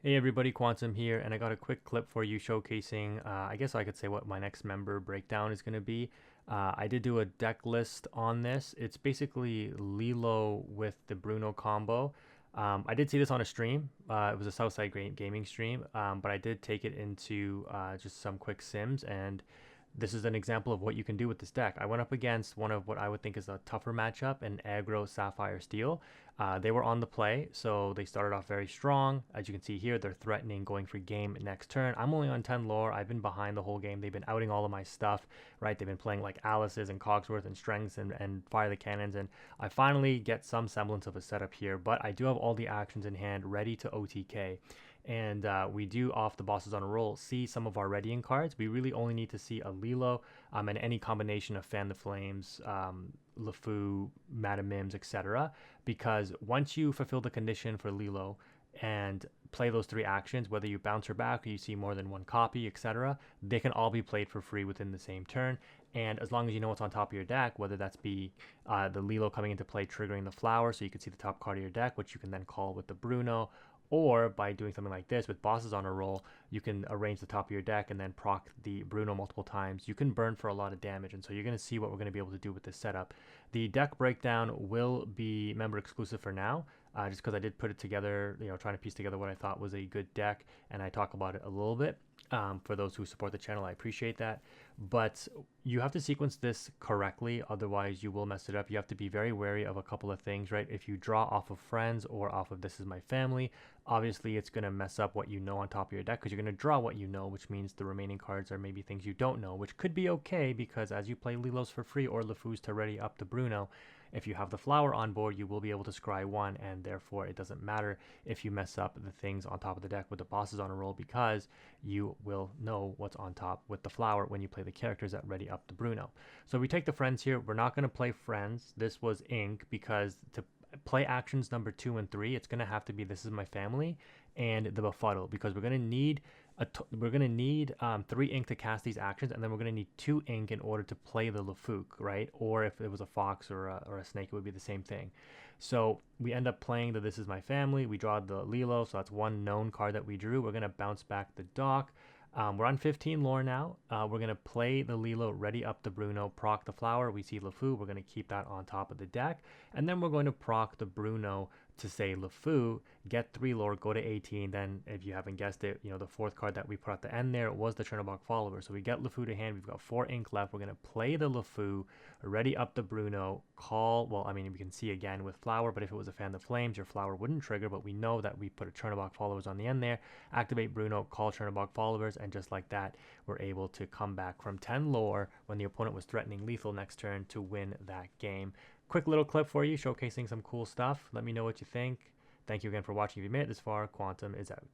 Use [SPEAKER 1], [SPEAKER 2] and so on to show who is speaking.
[SPEAKER 1] Hey everybody, Quantum here, and I got a quick clip for you showcasing, I guess I could say what my next member breakdown is going to be. I did do a deck list on this. It's basically Lilo with the Bruno combo. I did see this on a stream. It was a Southside Gaming stream, but I did take it into just some quick sims, and this is an example of what you can do with this deck. I went up against one of what I would think is a tougher matchup, an aggro Sapphire Steel. They were on the play, so they started off very strong. As you can see here, they're threatening going for game next turn. I'm only on 10 lore. I've been behind the whole game. They've been outing all of my stuff, right? They've been playing like Alice's and Cogsworth and Strengths and Fire the Cannons, and I finally get some semblance of a setup here, but I do have all the actions in hand ready to OTK. And we do, off the bosses on a roll, see some of our readying cards. We really only need to see a Lilo and any combination of Fan the Flames, LeFou, Madam Mims, etc. Because once you fulfill the condition for Lilo and play those three actions, whether you bounce her back or you see more than one copy, etc., they can all be played for free within the same turn. And as long as you know what's on top of your deck, whether that's be the Lilo coming into play triggering the flower, so you can see the top card of your deck, which you can then call with the Bruno, or by doing something like this with bosses on a roll, you can arrange the top of your deck and then proc the Bruno multiple times. You can burn for a lot of damage, and so you're going to see what we're going to be able to do with this setup. The deck breakdown will be member exclusive for now, just because I did put it together, trying to piece together what I thought was a good deck, and I talk about it a little bit. For those who support the channel, I appreciate that. But you have to sequence this correctly, otherwise you will mess it up. You have to be very wary of a couple of things, right? If you draw off of friends or off of this is my family, obviously it's going to mess up what you know on top of your deck, because you're going to draw what you know, which means the remaining cards are maybe things you don't know, which could be okay, because as you play Lilos for free or LeFous to ready up the Bruno, if you have the flower on board, you will be able to scry one, and therefore it doesn't matter if you mess up the things on top of the deck with the bosses on a roll, because you will know what's on top with the flower when you play the characters that ready up the Bruno. So we take the friends here. We're not going to play friends. This was ink, because to play actions number 2 and 3, it's going to have to be this is my family and the befuddle, because we're going to need 3 ink to cast these actions, and then we're going to need 2 ink in order to play the LeFou, right? Or if it was a fox or a snake, it would be the same thing. So we end up playing the this is my family. We draw the Lilo, so that's one known card that we drew. We're going to bounce back the dock. We're on 15 lore now. We're going to play the Lilo, ready up the Bruno, proc the flower. We see LeFou. We're going to keep that on top of the deck. And then we're going to proc the Bruno to say LeFou, get 3 lore, go to 18. Then, if you haven't guessed it, the 4th card that we put at the end there was the Chernobog follower. So we get LeFou to hand. We've got 4 ink left. We're going to play the LeFou, ready up the Bruno, call. Well, I mean, we can see again with flower, but if it was a Fan of Flames, your flower wouldn't trigger. But we know that we put a Chernobog followers on the end there. Activate Bruno, call Chernobog followers, and just like that, we're able to come back from 10 lore when the opponent was threatening lethal next turn to win that game. Quick little clip for you showcasing some cool stuff. Let me know what you think. Thank you again for watching. If you made it this far, Quantum is out.